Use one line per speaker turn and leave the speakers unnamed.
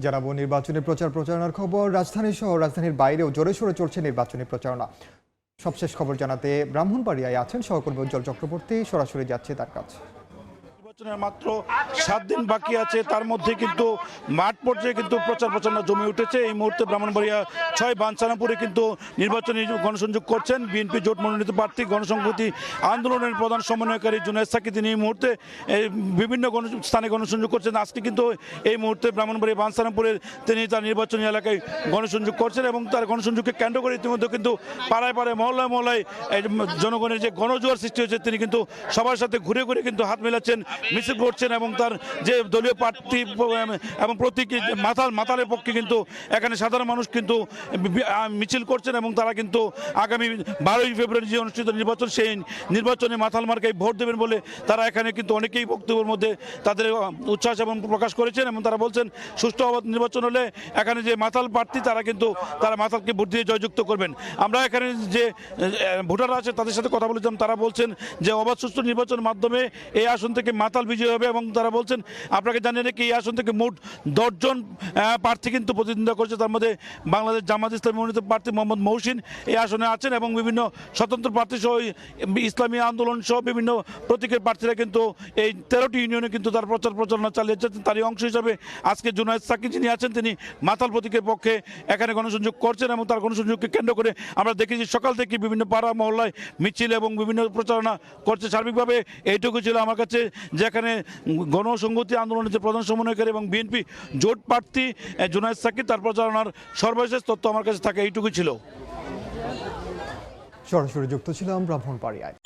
জানাবো নির্বাচনী প্রচারণার খবর। রাজধানী সহ রাজধানীর বাইরেও জোরে সোরে চলছে নির্বাচনী প্রচারণা। সবশেষ খবর জানাতে ব্রাহ্মণবাড়িয়ায় আছেন সহকর্মী উজ্জ্বল চক্রবর্তী, সরাসরি যাচ্ছে তার কাছে।
নির্বাচনের মাত্র 7 দিন বাকি আছে, তার মধ্যে কিন্তু মাঠ পর্যায়ে কিন্তু প্রচারণা জমে উঠেছে। এই মুহূর্তে ব্রাহ্মণবাড়িয়া 6 বাঞ্ছারামপুরে কিন্তু নির্বাচনী গণসংযোগ করছেন বিএনপি জোট মনোনীত প্রার্থী গণসংহতি আন্দোলনের প্রধান সমন্বয়কারী জুনায়েদ সাকি। তিনি এই মুহূর্তে বিভিন্ন স্থানে গণসংযোগ করছেন। আজকে কিন্তু এই মুহূর্তে ব্রাহ্মণবাড়িয়া বাঞ্ছারামপুরের তিনি তার নির্বাচনী এলাকায় গণসংযোগ করছেন এবং তার গণসংযোগকে কেন্দ্র করে ইতিমধ্যে কিন্তু পাড়ায় পাড়ায় মহল্লায় মহল্লায় জনগণের যে গণজোয়ার সৃষ্টি হয়েছে, তিনি কিন্তু সবার সাথে ঘুরে ঘুরে কিন্তু হাত মেলাচ্ছেন, মিছিল করছেন এবং তার যে দলীয় প্রার্থী এবং প্রতীকী মাতালের পক্ষে কিন্তু এখানে সাধারণ মানুষ কিন্তু মিছিল করছেন এবং তারা কিন্তু আগামী 12ই ফেব্রুয়ারি যে অনুষ্ঠিত নির্বাচন, সেই নির্বাচনে মাতাল মার্কায় ভোট দেবেন বলে তারা এখানে কিন্তু অনেকেই বক্তব্যের মধ্যে তাদের উচ্ছ্বাস এবং প্রকাশ করেছেন এবং তারা বলছেন সুষ্ঠু নির্বাচন হলে এখানে যে মাতাল প্রার্থী তারা মাতালকে ভোট দিয়ে জয়যুক্ত করবেন। আমরা এখানে যে ভোটাররা আছে তাদের সাথে কথা বলেছিলাম, তারা বলছেন যে অবাধ সুষ্ঠু নির্বাচনের মাধ্যমে এই আসন থেকে মাতাল বিজয় হবে এবং তারা বলছেন আপনাকে জানিয়ে রেখে এই আসন থেকে মোট 10 জন প্রার্থী কিন্তু প্রতিদ্বন্দ্বিতা করছে। তার মধ্যে বাংলাদেশ জামাত ইসলামী মনোনীত প্রার্থী মোহাম্মদ মহসিন এই আসনে আছেন এবং বিভিন্ন স্বতন্ত্র প্রার্থী সহ ইসলামী আন্দোলন সহ বিভিন্ন প্রতীকের প্রার্থীরা কিন্তু এই 13টি ইউনিয়নে কিন্তু তার প্রচারণা চালিয়ে যাচ্ছেন। তারই অংশ হিসাবে আজকে জুনায়েদ সাকি যিনি আছেন, তিনি মাতাল প্রতীকের পক্ষে এখানে গণসংযোগ করছেন এবং তার গণসংযোগকে কেন্দ্র করে আমরা দেখেছি সকাল থেকে বিভিন্ন পাড়া মহল্লায় মিছিল এবং বিভিন্ন প্রচারণা করছে। সার্বিকভাবে এইটুকু ছিল আমার কাছে, যেখানে গণসংহতি আন্দোলনের যে প্রধান সমন্বয়কারী এবং বিএনপি জোট প্রার্থী জুনায়েদ সাকি তার প্রচারণার সর্বশেষ তথ্য আমার কাছে থাকে এইটুকু ছিল।
সরাসরি যুক্ত ছিলাম ব্রাহ্মণবাড়িয়ায়।